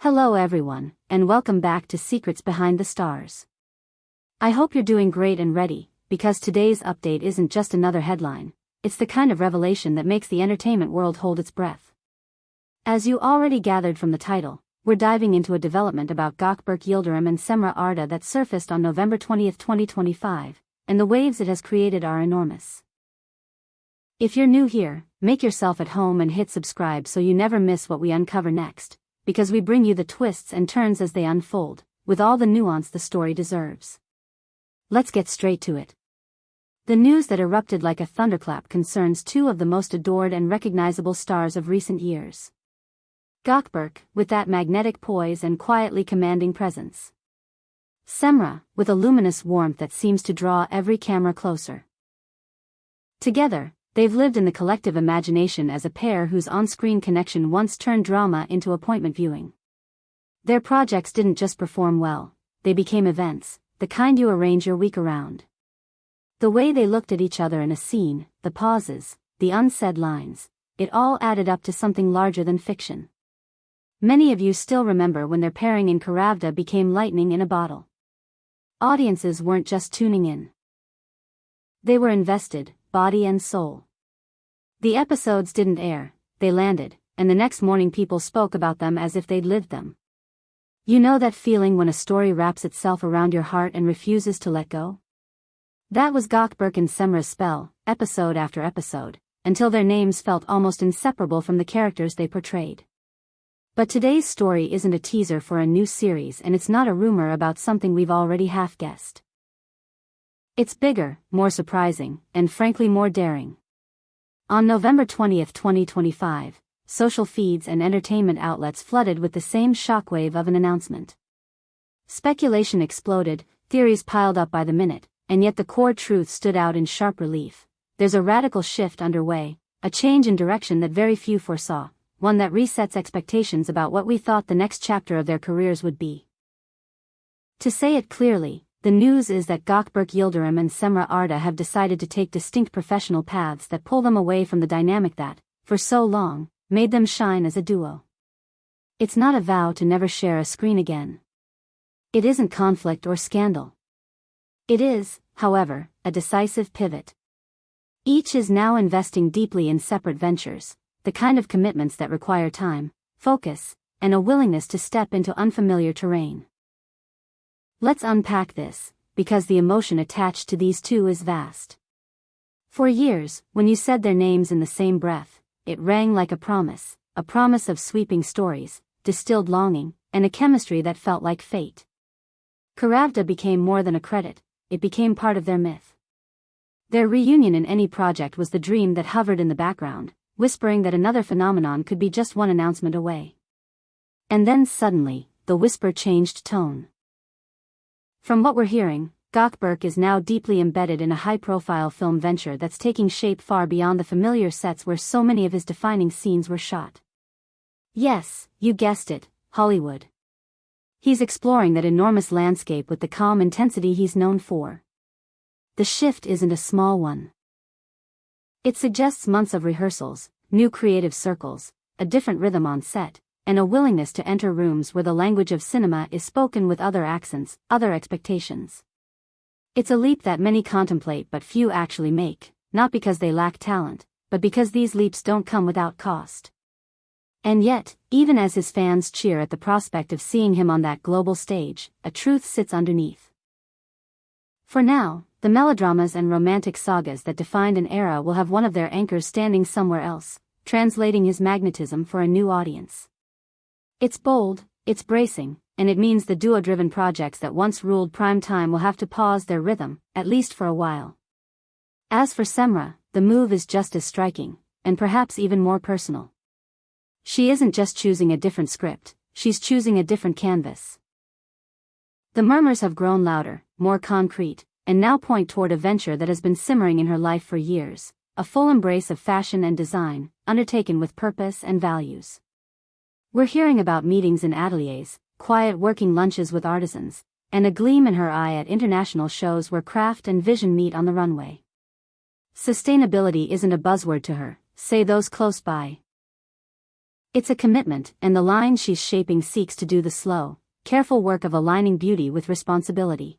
Hello everyone, and welcome back to Secrets Behind the Stars. I hope you're doing great and ready, because today's update isn't just another headline, it's the kind of revelation that makes the entertainment world hold its breath. As you already gathered from the title, we're diving into a development about Gökberk and Cemre Arda that surfaced on November 20, 2025, and the waves it has created are enormous. If you're new here, make yourself at home and hit subscribe so you never miss what we uncover next, because we bring you the twists and turns as they unfold, with all the nuance the story deserves. Let's get straight to it. The news that erupted like a thunderclap concerns two of the most adored and recognizable stars of recent years. Gökberk, with that magnetic poise and quietly commanding presence. Cemre, with a luminous warmth that seems to draw every camera closer. Together, they've lived in the collective imagination as a pair whose on-screen connection once turned drama into appointment viewing. Their projects didn't just perform well, they became events, the kind you arrange your week around. The way they looked at each other in a scene, the pauses, the unsaid lines, it all added up to something larger than fiction. Many of you still remember when their pairing in Karavda became lightning in a bottle. Audiences weren't just tuning in. They were invested, body and soul. The episodes didn't air, they landed, and the next morning people spoke about them as if they'd lived them. You know that feeling when a story wraps itself around your heart and refuses to let go? That was Gökberk and Cemre's spell, episode after episode, until their names felt almost inseparable from the characters they portrayed. But today's story isn't a teaser for a new series, and it's not a rumor about something we've already half-guessed. It's bigger, more surprising, and frankly more daring. On November 20, 2025, social feeds and entertainment outlets flooded with the same shockwave of an announcement. Speculation exploded, theories piled up by the minute, and yet the core truth stood out in sharp relief. There's a radical shift underway, a change in direction that very few foresaw, one that resets expectations about what we thought the next chapter of their careers would be. To say it clearly, the news is that Gökberk and Cemre Arda have decided to take distinct professional paths that pull them away from the dynamic that, for so long, made them shine as a duo. It's not a vow to never share a screen again. It isn't conflict or scandal. It is, however, a decisive pivot. Each is now investing deeply in separate ventures, the kind of commitments that require time, focus, and a willingness to step into unfamiliar terrain. Let's unpack this, because the emotion attached to these two is vast. For years, when you said their names in the same breath, it rang like a promise of sweeping stories, distilled longing, and a chemistry that felt like fate. Karavda became more than a credit, it became part of their myth. Their reunion in any project was the dream that hovered in the background, whispering that another phenomenon could be just one announcement away. And then suddenly, the whisper changed tone. From what we're hearing, Gökberk is now deeply embedded in a high-profile film venture that's taking shape far beyond the familiar sets where so many of his defining scenes were shot. Yes, you guessed it, Hollywood. He's exploring that enormous landscape with the calm intensity he's known for. The shift isn't a small one. It suggests months of rehearsals, new creative circles, a different rhythm on set, and a willingness to enter rooms where the language of cinema is spoken with other accents, other expectations. It's a leap that many contemplate but few actually make, not because they lack talent, but because these leaps don't come without cost. And yet, even as his fans cheer at the prospect of seeing him on that global stage, a truth sits underneath. For now, the melodramas and romantic sagas that defined an era will have one of their anchors standing somewhere else, translating his magnetism for a new audience. It's bold, it's bracing, and it means the duo-driven projects that once ruled prime time will have to pause their rhythm, at least for a while. As for Cemre, the move is just as striking, and perhaps even more personal. She isn't just choosing a different script, she's choosing a different canvas. The murmurs have grown louder, more concrete, and now point toward a venture that has been simmering in her life for years, a full embrace of fashion and design, undertaken with purpose and values. We're hearing about meetings in ateliers, quiet working lunches with artisans, and a gleam in her eye at international shows where craft and vision meet on the runway. Sustainability isn't a buzzword to her, say those close by. It's a commitment, and the line she's shaping seeks to do the slow, careful work of aligning beauty with responsibility.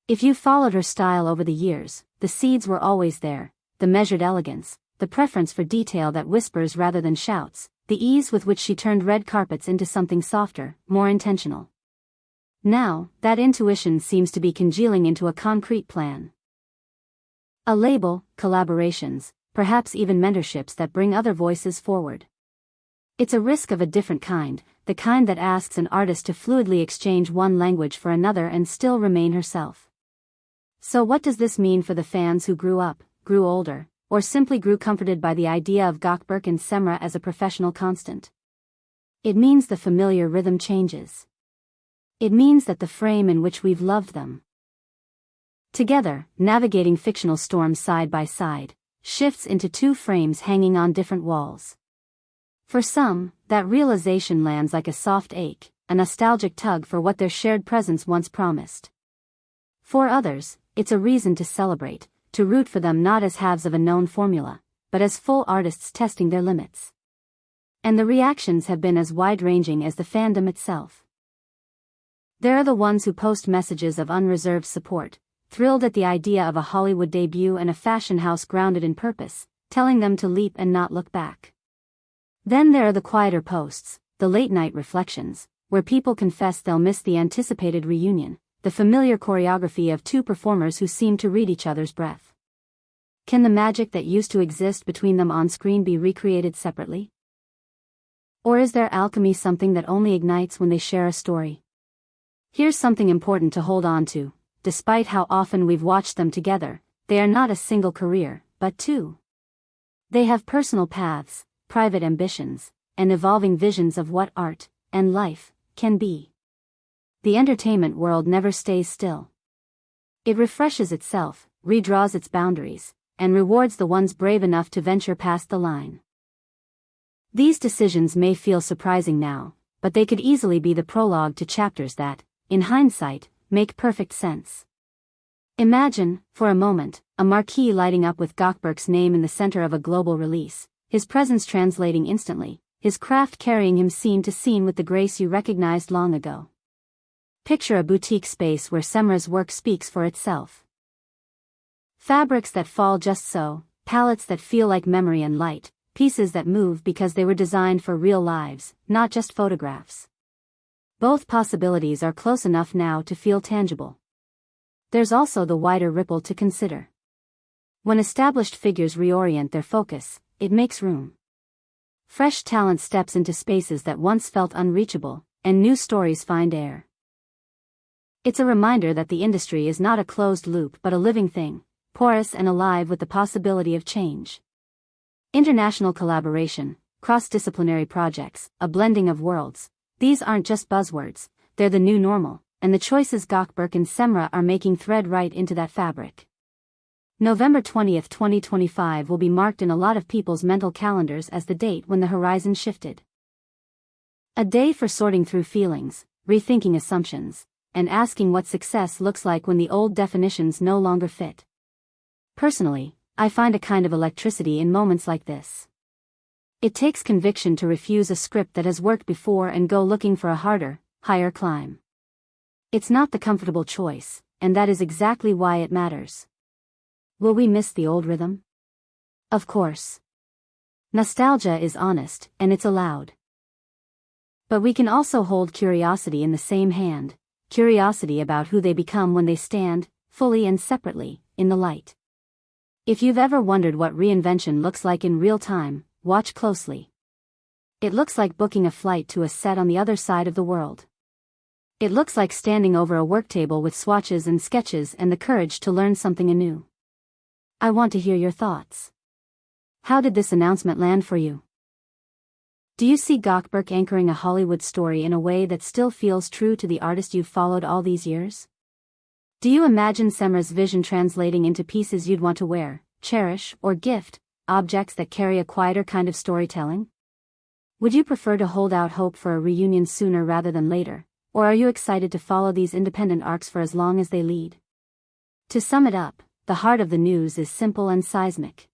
If you've followed her style over the years, the seeds were always there, the measured elegance, the preference for detail that whispers rather than shouts, the ease with which she turned red carpets into something softer, more intentional. Now, that intuition seems to be congealing into a concrete plan. A label, collaborations, perhaps even mentorships that bring other voices forward. It's a risk of a different kind, the kind that asks an artist to fluidly exchange one language for another and still remain herself. So what does this mean for the fans who grew up, grew older, or simply grew comforted by the idea of Gökberk and Cemre as a professional constant? It means the familiar rhythm changes. It means that the frame in which we've loved them together, navigating fictional storms side by side, shifts into two frames hanging on different walls. For some, that realization lands like a soft ache, a nostalgic tug for what their shared presence once promised. For others, it's a reason to celebrate, to root for them not as halves of a known formula, but as full artists testing their limits. And the reactions have been as wide-ranging as the fandom itself. There are the ones who post messages of unreserved support, thrilled at the idea of a Hollywood debut and a fashion house grounded in purpose, telling them to leap and not look back. Then there are the quieter posts, the late-night reflections, where people confess they'll miss the anticipated reunion, the familiar choreography of two performers who seem to read each other's breath. Can the magic that used to exist between them on screen be recreated separately? Or is their alchemy something that only ignites when they share a story? Here's something important to hold on to. Despite how often we've watched them together, they are not a single career, but two. They have personal paths, private ambitions, and evolving visions of what art, and life, can be. The entertainment world never stays still. It refreshes itself, redraws its boundaries, and rewards the ones brave enough to venture past the line. These decisions may feel surprising now, but they could easily be the prologue to chapters that, in hindsight, make perfect sense. Imagine, for a moment, a marquee lighting up with Gökberk's name in the center of a global release, his presence translating instantly, his craft carrying him scene to scene with the grace you recognized long ago. Picture a boutique space where Cemre's work speaks for itself. Fabrics that fall just so, palettes that feel like memory and light, pieces that move because they were designed for real lives, not just photographs. Both possibilities are close enough now to feel tangible. There's also the wider ripple to consider. When established figures reorient their focus, it makes room. Fresh talent steps into spaces that once felt unreachable, and new stories find air. It's a reminder that the industry is not a closed loop but a living thing, porous and alive with the possibility of change. International collaboration, cross-disciplinary projects, a blending of worlds. These aren't just buzzwords, they're the new normal, and the choices Gökberk and Cemre are making thread right into that fabric. November 20th, 2025 will be marked in a lot of people's mental calendars as the date when the horizon shifted. A day for sorting through feelings, rethinking assumptions, and asking what success looks like when the old definitions no longer fit. Personally, I find a kind of electricity in moments like this. It takes conviction to refuse a script that has worked before and go looking for a harder, higher climb. It's not the comfortable choice, and that is exactly why it matters. Will we miss the old rhythm? Of course. Nostalgia is honest, and it's allowed. But we can also hold curiosity in the same hand, curiosity about who they become when they stand, fully and separately, in the light. If you've ever wondered what reinvention looks like in real time, watch closely. It looks like booking a flight to a set on the other side of the world. It looks like standing over a work table with swatches and sketches and the courage to learn something anew. I want to hear your thoughts. How did this announcement land for you? Do you see Gökberk anchoring a Hollywood story in a way that still feels true to the artist you've followed all these years? Do you imagine Cemre's vision translating into pieces you'd want to wear, cherish, or gift, objects that carry a quieter kind of storytelling? Would you prefer to hold out hope for a reunion sooner rather than later, or are you excited to follow these independent arcs for as long as they lead? To sum it up, the heart of the news is simple and seismic.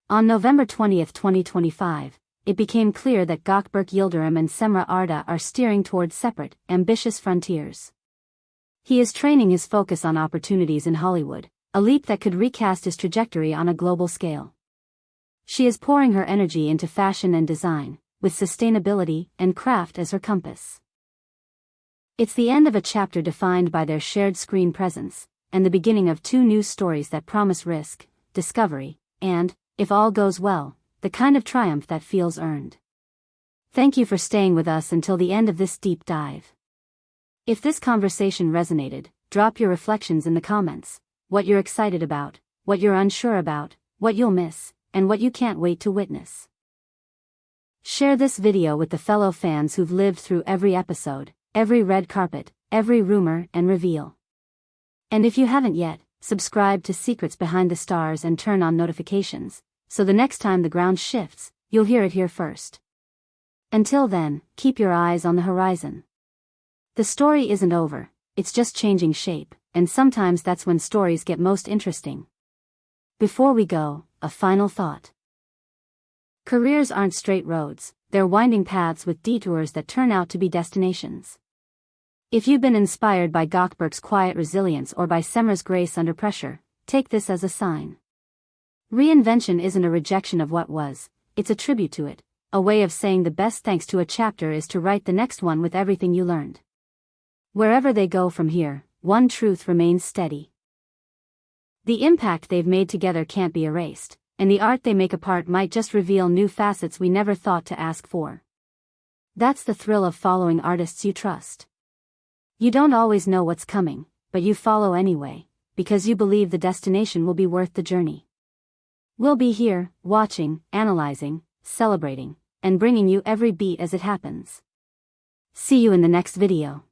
On November 20th, 2025, it became clear that Gökberk Yildirim and Cemre Arda are steering towards separate, ambitious frontiers. He is training his focus on opportunities in Hollywood, a leap that could recast his trajectory on a global scale. She is pouring her energy into fashion and design, with sustainability and craft as her compass. It's the end of a chapter defined by their shared screen presence, and the beginning of two new stories that promise risk, discovery, and, if all goes well, the kind of triumph that feels earned. Thank you for staying with us until the end of this deep dive. If this conversation resonated, drop your reflections in the comments, what you're excited about, what you're unsure about, what you'll miss, and what you can't wait to witness. Share this video with the fellow fans who've lived through every episode, every red carpet, every rumor and reveal. And if you haven't yet, subscribe to Secrets Behind the Stars and turn on notifications, so the next time the ground shifts, you'll hear it here first. Until then, keep your eyes on the horizon. The story isn't over, it's just changing shape, and sometimes that's when stories get most interesting. Before we go, a final thought. Careers aren't straight roads, they're winding paths with detours that turn out to be destinations. If you've been inspired by Gökberk's quiet resilience or by Cemre's grace under pressure, take this as a sign. Reinvention isn't a rejection of what was, it's a tribute to it, a way of saying the best thanks to a chapter is to write the next one with everything you learned. Wherever they go from here, one truth remains steady. The impact they've made together can't be erased, and the art they make apart might just reveal new facets we never thought to ask for. That's the thrill of following artists you trust. You don't always know what's coming, but you follow anyway, because you believe the destination will be worth the journey. We'll be here, watching, analyzing, celebrating, and bringing you every beat as it happens. See you in the next video.